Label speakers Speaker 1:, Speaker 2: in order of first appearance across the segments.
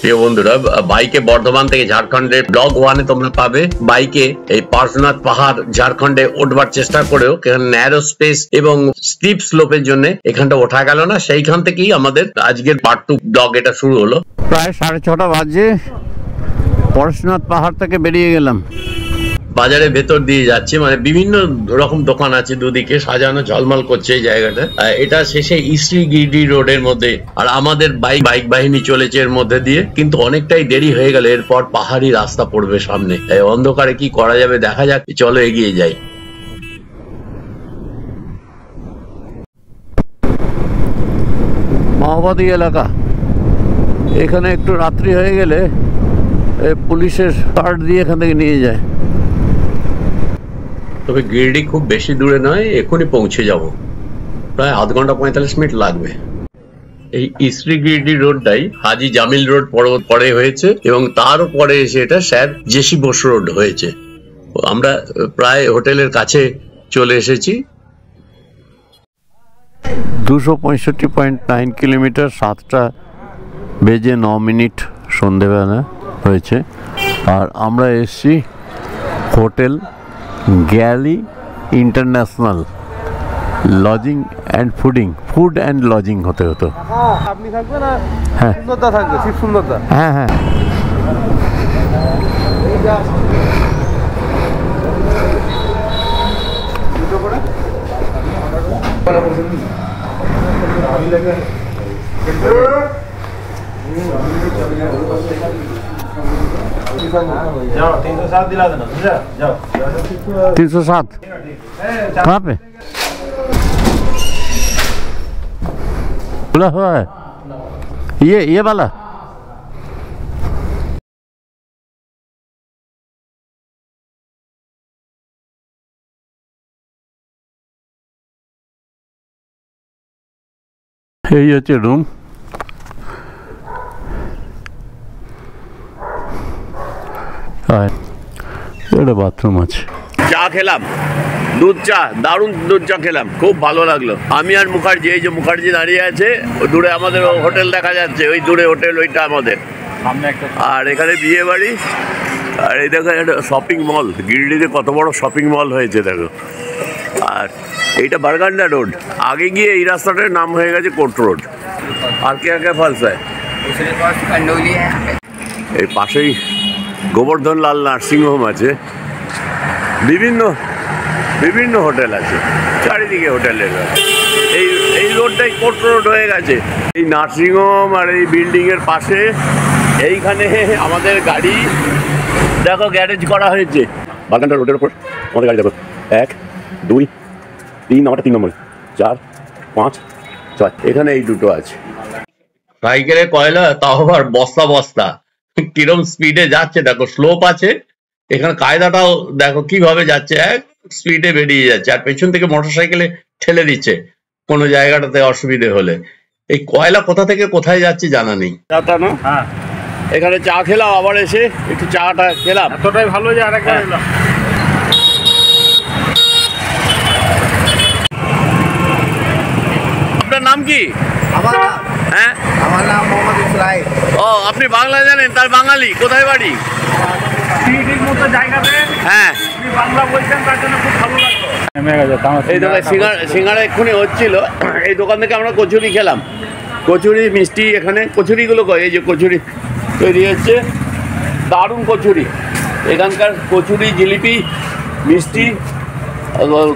Speaker 1: প্রিয় বন্ধুরা, বাইকে বর্ধমান থেকে ঝাড়খণ্ডের ব্লক 1-এ তোমরা পাবে। বাইকে এই পার্শ্বনাথ পাহাড় ঝাড়খণ্ডে উঠবার চেষ্টা করেও ন্যারো স্পেস এবং স্টিপ স্লোপের জন্য এখানটা ওঠা গেল না। সেইখান থেকেই আমাদের আজকের পার্ট 2 ব্লগ এটা শুরু হলো।
Speaker 2: প্রায় 6:30 বাজে পার্শ্বনাথ পাহাড় থেকে বেরিয়ে গেলাম।
Speaker 1: বাজারের ভেতর দিয়ে যাচ্ছে, মানে বিভিন্ন রকম দোকান আছে, দুদিকে সাজানো ঝলমল করছে এই জায়গাটা। এটা শেষে ইস্ট্রি গিরিডি রোডের মধ্যে, আর আমাদের বাইক বাহিনী চলেছে এর মধ্যে দিয়ে, কিন্তু অনেকটাই দেরি হয়ে গেল। এরপর পাহাড়ি রাস্তা পড়বে সামনে, অন্ধকারে কি করা যাবে দেখা যাক, চলো এগিয়ে যাই।
Speaker 2: মাওবাদী এলাকা, এখানে একটু রাত্রি হয়ে গেলে পুলিশের কার্ড দিয়ে এখান থেকে নিয়ে যায়।
Speaker 1: তবে গিরিডি খুব বেশি দূরে নয়, এখনই পৌঁছে যাব, প্রায় আধ ঘন্টা 45 মিনিট লাগবে। এই ইস্ট্রি গিরিডি রোডটাই হাজি জামিল রোড পরে হয়েছে, এবং তার পরে এসে এটা স্যার জেসি বোস রোড হয়েছে। আমরা প্রায় হোটেলের কাছে চলে এসেছি।
Speaker 2: 265.9 কিলোমিটার, 7:09 সন্ধেবেলা হয়েছে। আর আমরা এসছি hotel galley international lodging and food and lodging হতে হতো।
Speaker 3: আপনি থাকবেন আর
Speaker 2: হ্যাঁ,
Speaker 3: সুন্দরদা থাকবে, শিব সুন্দরদা।
Speaker 2: হ্যাঁ হ্যাঁ।
Speaker 3: जाओ 307 दिला देना, समझा? जाओ
Speaker 2: 307 कहाँ पे खुला हुआ है? ये वाला এই হচ্ছে রুম। একটা বাথরুম আছে।
Speaker 1: চা খেলাম, দুধ চা, দারুণ দুধ চা খেলাম, খুব ভালো লাগলো। আমি আর মুখার্জি, এই যে মুখার্জি দাঁড়িয়ে আছে, দূরে আমাদের হোটেল দেখা যাচ্ছে, ওই দূরে হোটেল, ওইটা আমাদের সামনে একটা। আর এখানে বিয়ে বাড়ি, আর এই দেখো একটা শপিং মল, গিরিডিতে কত বড় শপিং মল হয়েছে দেখো। আর এইটা বারগান্ডা রোড, আগে গিয়ে এই রাস্তাটার নাম হয়ে গেছে কোর্ট রোড। আর কে কে ফালসায় এই পাশেই গোবর্ধন লাল নার্সিং হোম আছে, বিভিন্ন হোটেল আছে, চারিদিকে হোটেলের। এই রোডটাই কোর্ট রোড হয়ে গেছে। এই নার্সিং হোম আর এই বিল্ডিং এর পাশে এইখানে আমাদের গাড়ি দেখো গ্যারেজ করা হয়েছে। বাগানটা রোডের উপর আমাদের গাড়ি দেখো, 1 2 3, আমারটা 3 নম্বর, 4 5 6, এখানে এই দুটো আছে। সাইকেলের কয়লা, তাও আবার বস্তা বস্তা, কিরম স্পিডে যাচ্ছে দেখো, স্লোপ আছে এখানে, কায়দাটাও দেখো কিভাবে যাচ্ছে, এক স্পিডে বেরিয়ে যাচ্ছে, আর পেছন থেকে মোটরসাইকেলে ঠেলে দিচ্ছে কোনো জায়গাটাতে অসুবিধে হলে। এই কয়লা কোথা থেকে কোথায় যাচ্ছে জানা নেই। হ্যাঁ, এখানে চা খেলাম, আবার এসে একটু চাটা খেলাম,
Speaker 3: এতটাই ভালো যে আরেকবার এলাম।
Speaker 1: আপনার নাম কি? হ্যাঁ,
Speaker 3: আমার নাম মোহাম্মদ ইসরাইল।
Speaker 1: ও, আপনি বাংলা জানেন, তার বাঙালি, কোথায় বাড়ি?
Speaker 3: সিটির মতো জায়গাতে
Speaker 1: হ্যাঁ,
Speaker 3: আপনি বাংলা বলছেন, তার জন্য খুব ভালো লাগলো।
Speaker 1: এই দোকান সিঙ্গারা এক্ষুনি হচ্ছিল, এই দোকান থেকে আমরা কচুরি খেলাম, কচুরি মিষ্টি। এখানে কচুরিগুলো এই যে কচুরি তৈরি হচ্ছে, দারুণ কচুরি। এখানকার কচুরি, জিলিপি, মিষ্টি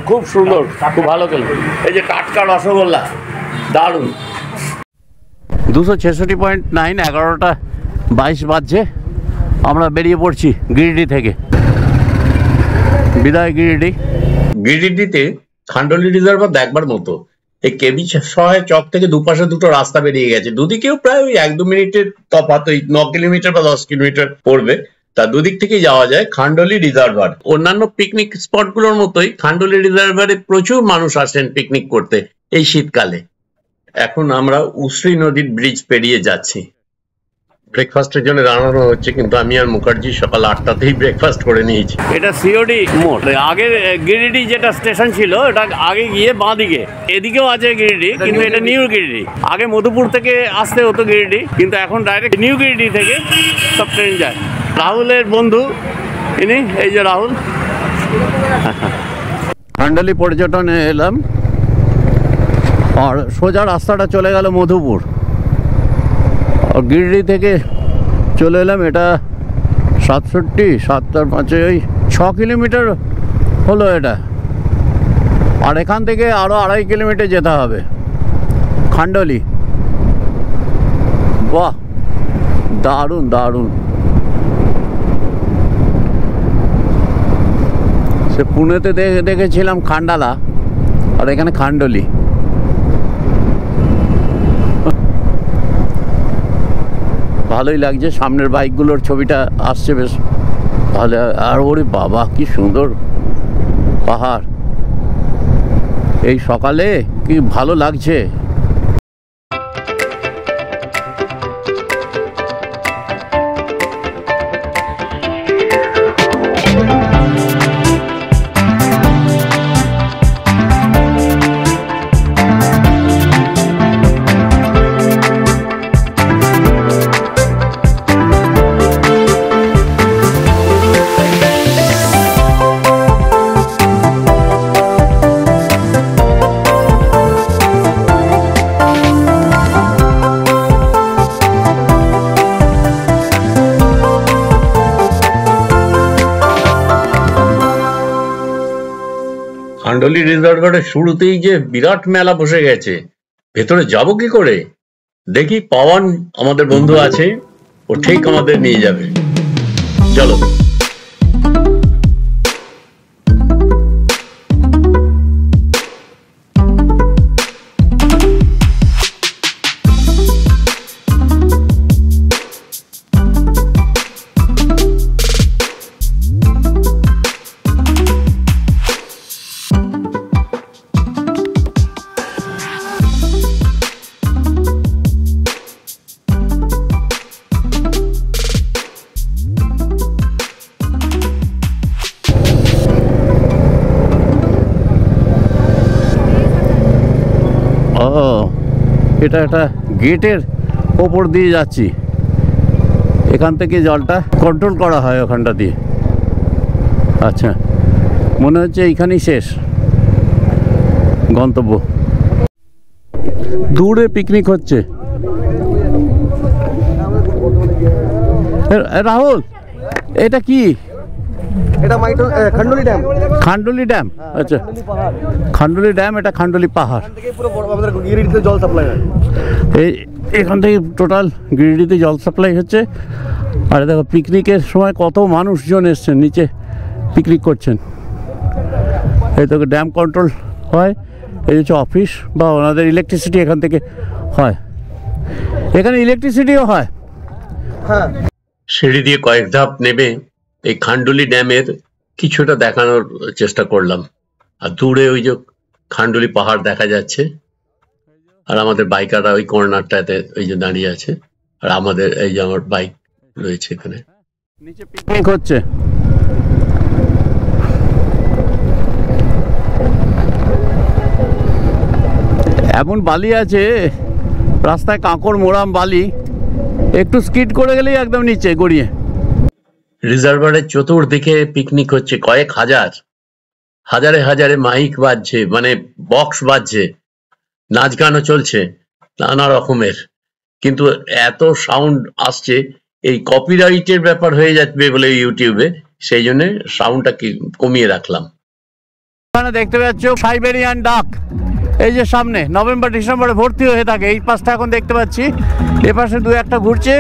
Speaker 1: খুব সুন্দর, খুব ভালো খেলো। এই যে টাটকা রসগোল্লা, দারুণ।
Speaker 2: 266.9, 11:22 বাজছে। আমরা বেরিয়ে পড়ছি গিরিডি থেকে। বিদায় গিরিডি।
Speaker 1: গিরিডিতে খান্ডলি রিজার্ভার দেখবার মতো। এই কেবি সহায় চক থেকে দুপাশে দুটো রাস্তা বেরিয়ে গেছে, দুদিকেও প্রায় ওই 1-2 মিনিটের তফাৎ, ওই 9 কিলোমিটার বা 10 কিলোমিটার পড়বে, তা দুদিক থেকেই যাওয়া যায় খান্ডলি রিজার্ভার। অন্যান্য পিকনিক স্পট গুলোর মতোই খান্ডলি রিজার্ভারে প্রচুর মানুষ আসেন পিকনিক করতে এই শীতকালে। এখন আমরা উশ্রী নদীর ব্রিজ পেরিয়ে যাচ্ছি।
Speaker 4: ব্রেকফাস্টের জন্য দাঁড়ানো হচ্ছে, কিন্তু আমি আর মুখার্জি সকাল 8টাতেই ব্রেকফাস্ট করে নিয়েছি।
Speaker 1: এটা সিওডি মোড়। আগে গিরিডি যেটা স্টেশন ছিল এটা আগে গিয়ে বাঁ দিকে, এদিকেও আছে গিরিডি, কিন্তু এটা নিউ গিরিডি। আগে মধুপুর থেকে আসতে হতো গিরিডি, কিন্তু এখন ডাইরেক্ট নিউ গিরিডি থেকে সব ট্রেন যায়। রাহুলের বন্ধু ইনি, এই যে রাহুল।
Speaker 2: খান্ডালি পর্যটনে এলাম, আর সোজা রাস্তাটা চলে গেল মধুপুর। আর গিরিডি থেকে চলে এলাম, এটা 67 ওই 6 কিলোমিটার হলো এটা। আর এখান থেকে আরও 2.5 কিলোমিটার যেতে হবে খান্ডালি। বাহ, দারুণ দারুণ। সে পুনেতে দেখেছিলাম খান্ডালা, আর এখানে খান্ডলি। ভালোই লাগছে, সামনের বাইকগুলোর ছবিটা আসছে বেশ ভালো। আর ওরে বাবা, কি সুন্দর পাহাড়! এই সকালে কি ভালো লাগছে।
Speaker 4: খান্ডলি রিসর্টের শুরুতেই যে বিরাট মেলা বসে গেছে, ভেতরে যাব কি করে? দেখি, পাওয়ান আমাদের বন্ধু আছে, ও ঠিক আমাদের নিয়ে যাবে। চলো।
Speaker 2: এটা একটা গেটের ওপর দিয়ে যাচ্ছি, এখান থেকে জলটা কন্ট্রোল করা হয় ওখানটা দিয়ে। আচ্ছা, মনে হচ্ছে এইখানেই শেষ গন্তব্য। দূরে পিকনিক হচ্ছে। রাহুল, এটা কি?
Speaker 3: এটা খান্ডলি ড্যাম।
Speaker 2: খান্ডলি ড্যাম, আচ্ছা খান্ডলি ড্যাম, এটা খান্ডলি পাহাড়।
Speaker 3: এখান থেকে পুরো আমাদের গিরিডিতে জল সাপ্লাই হয়।
Speaker 2: এখান থেকে টোটাল গিরিডিতে জল সাপ্লাই হচ্ছে। আর দেখো, পিকনিকের সময় কত মানুষজন এসছেন, নিচে পিকনিক করছেন। এই তো ড্যাম কন্ট্রোল হয়, এই হচ্ছে অফিস বা ওনাদের ইলেকট্রিসিটি এখান থেকে হয়। এখানে ইলেকট্রিসিটিও হয়।
Speaker 3: হ্যাঁ,
Speaker 4: সিঁড়ি দিয়ে কয়েক ধাপ নেবে এই খান্ডলি ড্যামের কিছুটা দেখানোর চেষ্টা করলাম। আর দূরে ওই যে খান্ডলি পাহাড় দেখা যাচ্ছে, আর আমাদের বাইকাররা ওই কর্নারটাতে ওই যে দাঁড়িয়ে আছে, আর আমাদের এই যে আমার বাইক রয়েছে এখানে।
Speaker 2: নিচে পিকনিক হচ্ছে। এমন বালি আছে রাস্তায়, কাঁকড় মোড়াম বালি, একটু স্কিড করে গেলেই একদম নিচে গড়িয়ে।
Speaker 4: রিজার্ভারের চতুর্দিকে পিকনিক হচ্ছে, কয়েক হাজার, হাজারে হাজারে মাইক বাজছে, মানে বক্স বাজছে, নাচ গানও চলছে নানা রকমের। কিন্তু এত সাউন্ড আসছে, এই কপিরাইটের ব্যাপার হয়ে যাবে বলে ইউটিউবে, সেই জন্য সাউন্ডটা কমিয়ে রাখলাম।
Speaker 2: এখানে দেখতে পাচ্ছ সাইবেরিয়ান ডাক, এই যে সামনে নভেম্বর ডিসেম্বরে ভর্তি হয়ে থাকে। এই পাশটা এখন দেখতে পাচ্ছি, এ পাশে দু একটা ঘুরছে,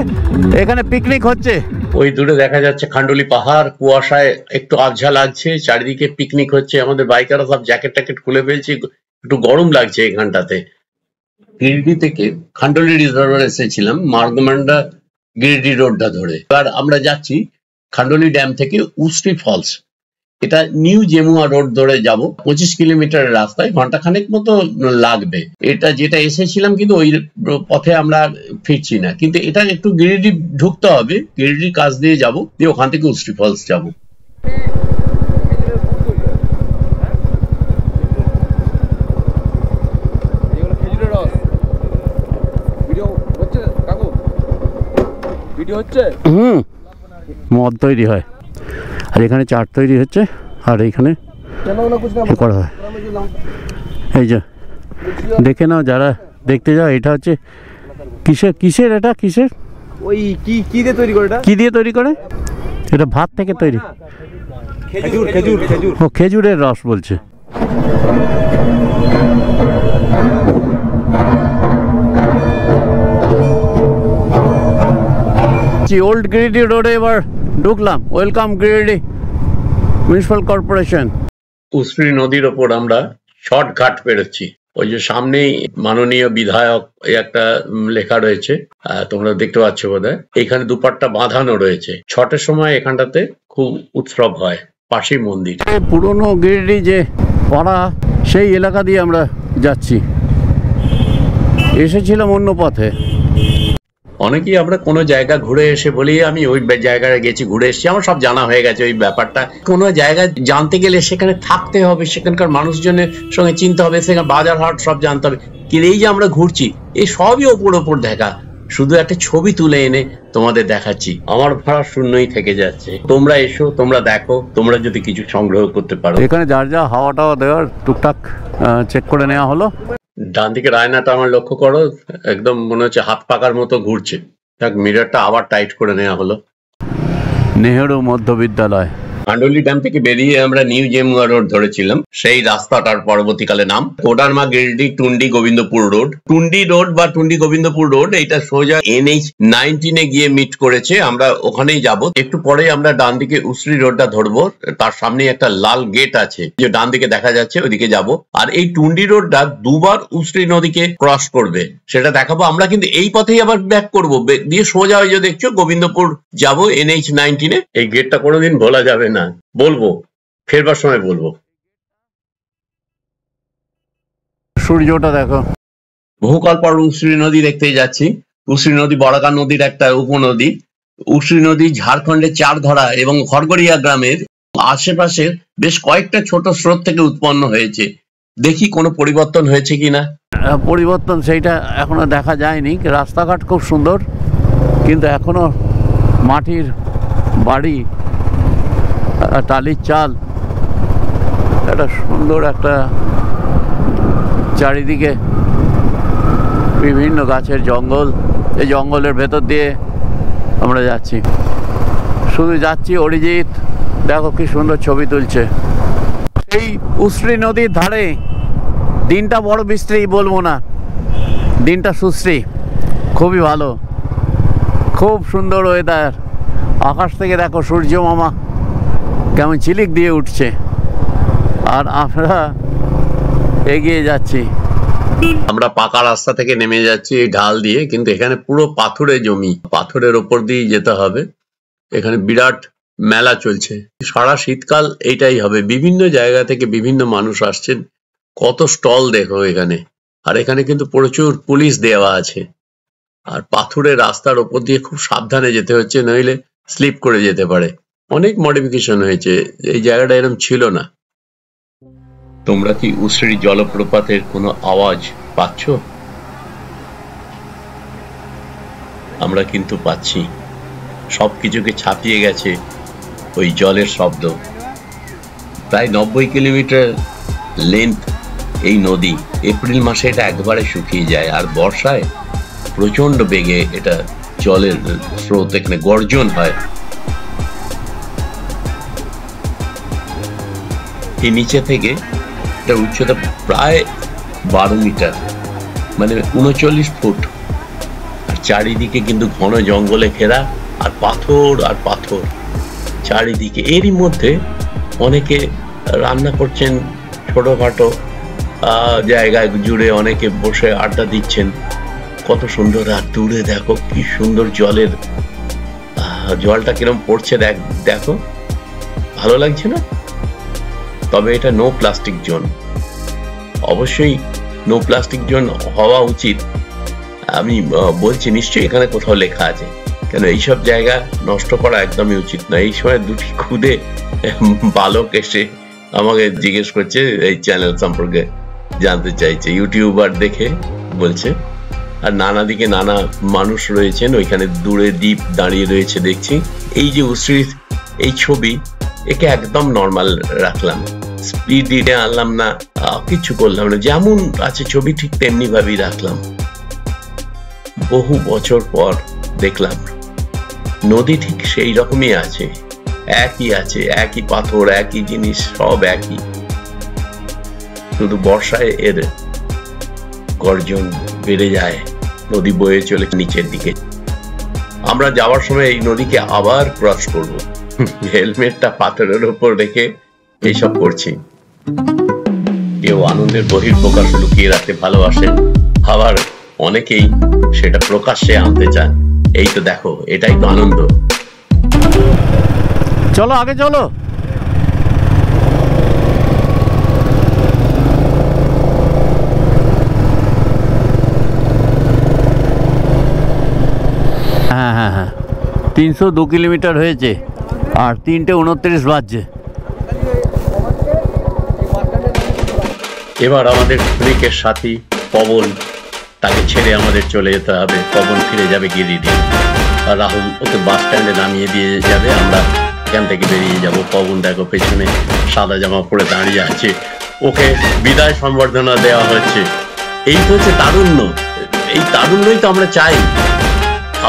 Speaker 2: এখানে পিকনিক হচ্ছে।
Speaker 4: ওই দূরে দেখা যাচ্ছে খান্ডলি পাহাড়, কুয়াশায় একটু আবঝা লাগছে, চারিদিকে পিকনিক হচ্ছে। আমাদের বাইকাররা সব জ্যাকেট ট্যাকেট খুলে ফেলছে, একটু গরম লাগছে এখানটাতে। গিরিডি থেকে খান্ডলি রিজার্ভার এসেছিলাম মার্গমান্ডা গিরিডি রোডটা ধরে। এবার আমরা যাচ্ছি খান্ডলি ড্যাম থেকে উস্টি ফলস। এটা নিউ জেমুয়া রোড ধরে যাব, 25 কিলোমিটারের রাস্তায় ঘন্টাখানেক মতো লাগবে। এটা যেটা এসেছিলাম কিন্তু ওই পথে আমরা ফিরছি না, কিন্তু এটা একটু গিরিডি ঢুকতে হবে, গিরিডির কাছ দিয়ে যাব, দিয়ে ওখান থেকে উসরি ফলস যাব।
Speaker 2: মদ তৈরি হয়, আর এখানে চাট তৈরি হচ্ছে, আর এইখানে করা হয়। এই যে দেখে নাও যারা দেখতে যাও, এটা হচ্ছে কিসের এটা কিসের
Speaker 3: ওই কি দিয়ে তৈরি করে? এটা
Speaker 2: কি দিয়ে তৈরি করে? এটা ভাত থেকে তৈরি।
Speaker 3: খেজুর খেজুর খেজুর
Speaker 2: ও খেজুরের রস বলছে। ওল্ড গিরিডি রোডে এবার ঢুকলাম। Welcome Giridih municipal corporation.
Speaker 4: Usri নদীর ওপর আমরা শর্টকাট পেরোচ্ছি। ওই যে সামনেই মাননীয় বিধায়ক এই একটা লেখা রয়েছে, তোমরা দেখতে পাচ্ছ বোধহয়। এখানে দুপাট্টা বাঁধানো রয়েছে। ছটের সময় এখানটাতে খুব উৎসব হয়, পাশেই মন্দির।
Speaker 2: পুরনো গিরিডি যে পাড়া, সেই এলাকা দিয়ে আমরা যাচ্ছি। এসেছিলাম অন্য পথে।
Speaker 4: অনেকেই আমরা কোনো জায়গা ঘুরে এসে বলি আমি ওই জায়গায় গেছি, ঘুরে এসেছি, আমার সব জানা হয়ে গেছে ওই ব্যাপারটা। কোনো জায়গা জানতে গেলে সেখানে থাকতে হবে, সেখানকার মানুষজনের সঙ্গে চিনতে হবে, সেখানে বাজার হাট সব জানতে হবে। কিন্তু এই যে আমরা ঘুরছি, এই সবই ওপর দেখা, শুধু একটা ছবি তুলে এনে তোমাদের দেখাচ্ছি। আমার ভাড়া শূন্যই থেকে যাচ্ছে। তোমরা এসো, তোমরা দেখো, তোমরা যদি কিছু সংগ্রহ করতে পারো।
Speaker 2: এখানে যার যা হাওয়া টাওয়া দেওয়ার টুকটাক চেক করে নেওয়া হলো।
Speaker 4: ডান দিকে আয়নাটা আমার লক্ষ্য করো, একদম মনে হচ্ছে হাত পাকার মতো ঘুরছে। মিররটা আবার টাইট করে নেওয়া হলো।
Speaker 2: নেহেরু মধ্য বিদ্যালয়।
Speaker 4: কান্ডলি ড্যাম থেকে বেরিয়ে আমরা নিউ জেমুয়া রোড ধরেছিলাম। সেই রাস্তাটার পরবর্তীকালে নাম কোডারমা গিরিডি টুন্ডি গোবিন্দপুর রোড। টুন্ডি রোড বা টুন্ডি গোবিন্দপুর রোড এটা সোজা NH-19 গিয়ে মিট করেছে। আমরা ওখানেই যাব। একটু পরে আমরা ডান দিকে উসরি রোডটা ধরবো, তার সামনে একটা লাল গেট আছে যে ডান দিকে দেখা যাচ্ছে, ওইদিকে যাব। আর এই টুন্ডি রোডটা দুবার উসরি নদীকে ক্রস করবে, সেটা দেখাবো। আমরা কিন্তু এই পথেই আবার ব্যাক করবো, দিয়ে সোজা ওই যে দেখছো গোবিন্দপুর যাব NH-19। এই গেটটা কোনোদিন ভোলা যাবে না, বলবো ফেরবার সময় বলবো।
Speaker 2: সূর্যটা দেখো।
Speaker 4: বহুকাল পর উসরি নদী দেখতে যাচ্ছি। উসরি নদী বরাকা নদীর একটা উপনদী। উসরি নদী ঝাড়খণ্ডের চারধরা এবং খড়গড়িয়া গ্রামের আশেপাশের বেশ কয়েকটা ছোট স্রোত থেকে উৎপন্ন হয়েছে। দেখি কোনো পরিবর্তন হয়েছে কিনা।
Speaker 2: পরিবর্তন সেইটা এখনো দেখা যায়নি। রাস্তাঘাট খুব সুন্দর, কিন্তু এখনো মাটির বাড়ি, টালির চাল, একটা সুন্দর একটা চারিদিকে বিভিন্ন গাছের জঙ্গল। এই জঙ্গলের ভেতর দিয়ে আমরা যাচ্ছি, শুধু যাচ্ছি। অরিজিৎ দেখো কি সুন্দর ছবি তুলছে। এই উসরি নদীর ধারে দিনটা বড় বিশ্রী বলবো না, দিনটা সুশ্রী, খুবই ভালো, খুব সুন্দর ওয়েদার। আকাশ থেকে দেখো সূর্য মামা কেমন চিলিক দিয়ে উঠছে, আর আমরা এগিয়ে যাচ্ছি।
Speaker 4: আমরা পাকা রাস্তা থেকে নেমে যাচ্ছি এই ঢাল দিয়ে, কিন্তু এখানে পুরো পাথুরে জমি, পাথরের ওপর দিয়ে যেতে হবে। এখানে বিরাট মেলা চলছে সারা শীতকাল, এইটাই হবে। বিভিন্ন জায়গা থেকে বিভিন্ন মানুষ আসছেন, কত স্টল দেখো এখানে। আর এখানে কিন্তু প্রচুর পুলিশ দেওয়া আছে। আর পাথুরে রাস্তার ওপর দিয়ে খুব সাবধানে যেতে হচ্ছে, নইলে স্লিপ করে যেতে পারে। অনেক মডিফিকেশন হয়েছে, এই জায়গাটা এরকম ছিল না। তোমরা কি উসরি জলপ্রপাতের কোনো আওয়াজ পাচ্ছ? আমরা কিন্তু পাচ্ছি। সবকিছুকে ছাপিয়ে গেছে ওই জলের শব্দ। প্রায় 90 কিলোমিটার লেন্থ এই নদী। এপ্রিল মাসে এটা একবারে শুকিয়ে যায়, আর বর্ষায় প্রচন্ড বেগে এটা জলের স্রোত, এখানে গর্জন হয়। এই নিচে থেকে এটা উচ্চতা প্রায় 12 মিটার, মানে 39 ফুট। আর চারিদিকে কিন্তু ঘন জঙ্গলে ঘেরা, আর পাথর আর পাথর চারিদিকে। এরই মধ্যে অনেকে রান্না করছেন, ছোটখাটো জায়গায় জুড়ে অনেকে বসে আড্ডা দিচ্ছেন। কত সুন্দর। আর দূরে দেখো কি সুন্দর জলের, জলটা কিরম পড়ছে দেখো, ভালো লাগছে না? তবে এটা নো প্লাস্টিক জোন। অবশ্যই নো প্লাস্টিক জোন হওয়া উচিত। আমি বলছি নিশ্চয়ই এখানে কোথাও লেখা আছে, কেন এইসব জায়গা নষ্ট করা একদমই উচিত না। এই সময় দুটি খুদে বালক এসে আমাকে জিজ্ঞেস করছে, এই চ্যানেল সম্পর্কে জানতে চাইছে, ইউটিউবার দেখে বলছে। আর নানা দিকে নানা মানুষ রয়েছেন, ওইখানে দূরে দ্বীপ দাঁড়িয়ে রয়েছে দেখছি। এই যে উশ্রীর এই ছবি, একে একদম নর্মাল রাখলাম, স্পিড দিতে আনলাম না, কিছু করলাম না, যেমন আছে ছবি ঠিক তেমনি ভাবেই রাখলাম। বহু বছর পর দেখলাম নদী ঠিক সেই রকমই আছে, একই আছে, একই পাথর, একই জিনিস, সব একই। শুধু বর্ষায় এর গর্জন বেড়ে যায়, নদী বয়ে চলে নিচের দিকে। আমরা যাওয়ার সময় এই নদীকে আবার ক্রস করব, হেলমেটটা পাথরের উপর রেখে এইসব করছি। কেউ আনন্দের বহিঃপ্রকাশ লুকিয়ে রাখতে ভালোবাসেন, আবার অনেকেই সেটা প্রকাশ্যে আনতে চান। এই তো দেখো, এটাই তো আনন্দ।
Speaker 2: চলো আগে চলো। হ্যাঁ হ্যাঁ হ্যাঁ, 302 কিলোমিটার হয়েছে আর 3:29 বাজছে।
Speaker 4: এবার আমাদের পিকনিকের সাথী পবন, তাকে ছেড়ে আমাদের চলে যেতে হবে। পবন ফিরে যাবে গিরিডি, আর রাহুল ওকে বাস স্ট্যান্ডে নামিয়ে দিয়ে যাবে। আমরা এখান থেকে বেরিয়ে যাব। পবন দেখো পেছনে সাদা জামা পরে দাঁড়িয়ে আছে, ওকে বিদায় সম্বর্ধনা দেওয়া হচ্ছে। এই তো হচ্ছে তারুণ্য, এই তারুণ্যই তো আমরা চাই।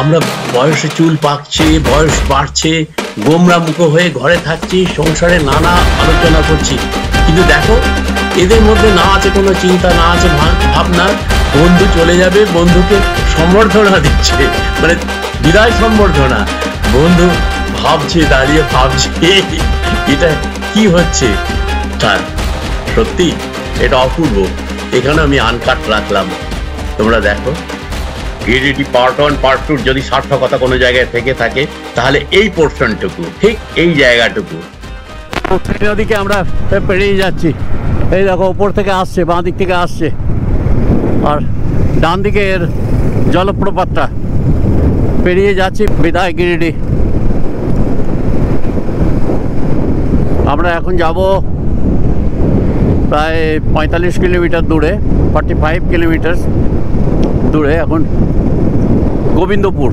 Speaker 4: আমরা বয়সে চুল পাকছে, বয়স বাড়ছে, গোমরা মুখো হয়ে ঘরে থাকছি, সংসারে নানা আলোচনা করছি, কিন্তু দেখো এদের মধ্যে না আছে কোনো চিন্তা, না আছে ভাবনা। বন্ধু চলে যাবে, বন্ধুকে সম্বর্ধনা দিচ্ছে, মানে বিদায় সম্বর্ধনা। বন্ধু ভাবছে, দাঁড়িয়ে ভাবছে এটা কি হচ্ছে। তার সত্যি এটা অপূর্ব। এখানে আমি আনকাট রাখলাম, তোমরা দেখো। গিরিডি পার্ট 1 পার্ট 2 যদি সার্থকতা কোনো জায়গায় থেকে থাকে, তাহলে এই পোর্শনটুকু, ঠিক এই জায়গাটুকু।
Speaker 2: নদীকে আমরা পেরিয়ে যাচ্ছি। এই দেখো উপর থেকে আসছে, বাঁ দিক থেকে আসছে, আর ডান দিকে এর জলপ্রপাতটা পেরিয়ে যাচ্ছি। বিদায় গিরিডি। আমরা এখন যাব প্রায় 45 কিলোমিটার দূরে, 45 কিলোমিটার দূরে এখন গোবিন্দপুর,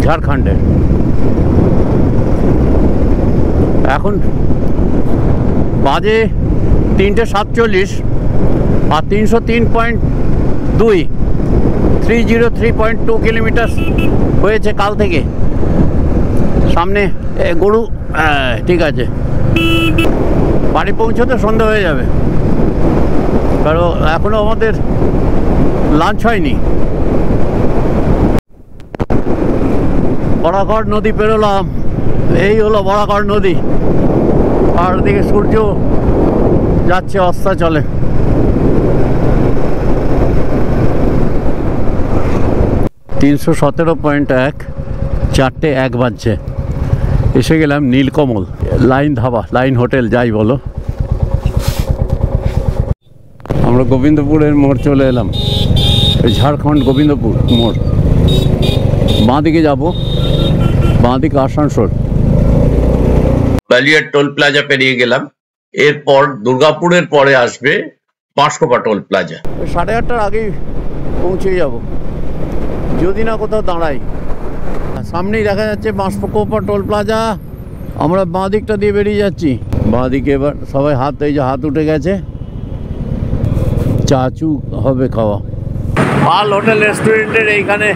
Speaker 2: ঝাড়খণ্ডে। এখন বাজে 3:47 আর 303.2 কিলোমিটার হয়েছে কাল থেকে। সামনে গরু, ঠিক আছে, বাড়ি পৌঁছতে সন্ধ্যা হয়ে যাবে, কারণ এখনো আমাদের লাঞ্চ হয়নি। বরাকর নদী পেরোলাম, এই হলো বরাকর নদী। আর ওদিকে সূর্য যাচ্ছে অস্তাচলে। (317.1), 4:01 বাজছে। এসে গেলাম Nilkamal line dhaba, line hotel, যাই বলো। আমরা গোবিন্দপুরের মোড় চলে এলাম, ঝাড়খণ্ড গোবিন্দপুর মোড়। বাঁ দিকে যাবো, বাঁ দিকে আসানসোল।
Speaker 4: বালিয়ার টোল প্লাজা পেরিয়ে গেলাম। এরপর দুর্গাপুরের পরে আসবে পাঁশকোপা টোল প্লাজা।
Speaker 2: 8:30টার আগেই পৌঁছে যাব, যদি না কোথাও দাঁড়াই। সামনেই দেখা যাচ্ছে পাঁশকোপা টোল প্লাজা। আমরা বাঁ দিকটা দিয়ে বেরিয়ে যাচ্ছি। বাঁ দিকে এবার সবাই হাত, এই যে হাত উঠে গেছে, চাচু হবে খাওয়া। পাল হোটেল রেস্টুরেন্টের এইখানে,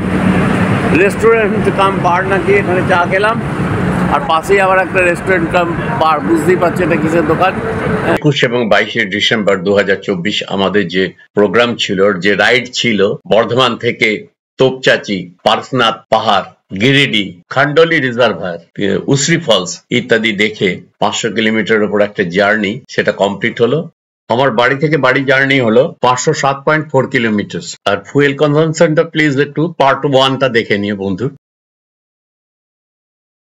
Speaker 2: রেস্টুরেন্ট কাম বার নাকি, এখানে চা খেলাম। আর পাশেই আবার একটা রেস্টুরেন্ট কাম বার, বুঝতেই পারছি এটা কিসের দোকান।
Speaker 4: 21 এবং 22 ডিসেম্বর 2024 আমাদের যে প্রোগ্রাম ছিল, যে রাইড ছিল, বর্ধমান থেকে তোপচাচি, পারসনাথ পাহাড়, গিরিডি, খান্ডলি রিজার্ভার, উসরি ফলস ইত্যাদি দেখে 500 কিলোমিটার উপর একটা জার্নি, সেটা কমপ্লিট হলো। আমার বাড়ি থেকে বাড়ি জার্নি হলো 507.4 কিলোমিটার। আর ফুয়েল কনজাম্পশনটা প্লিজ একটু পার্ট 1টা দেখে নিয়ে বন্ধু।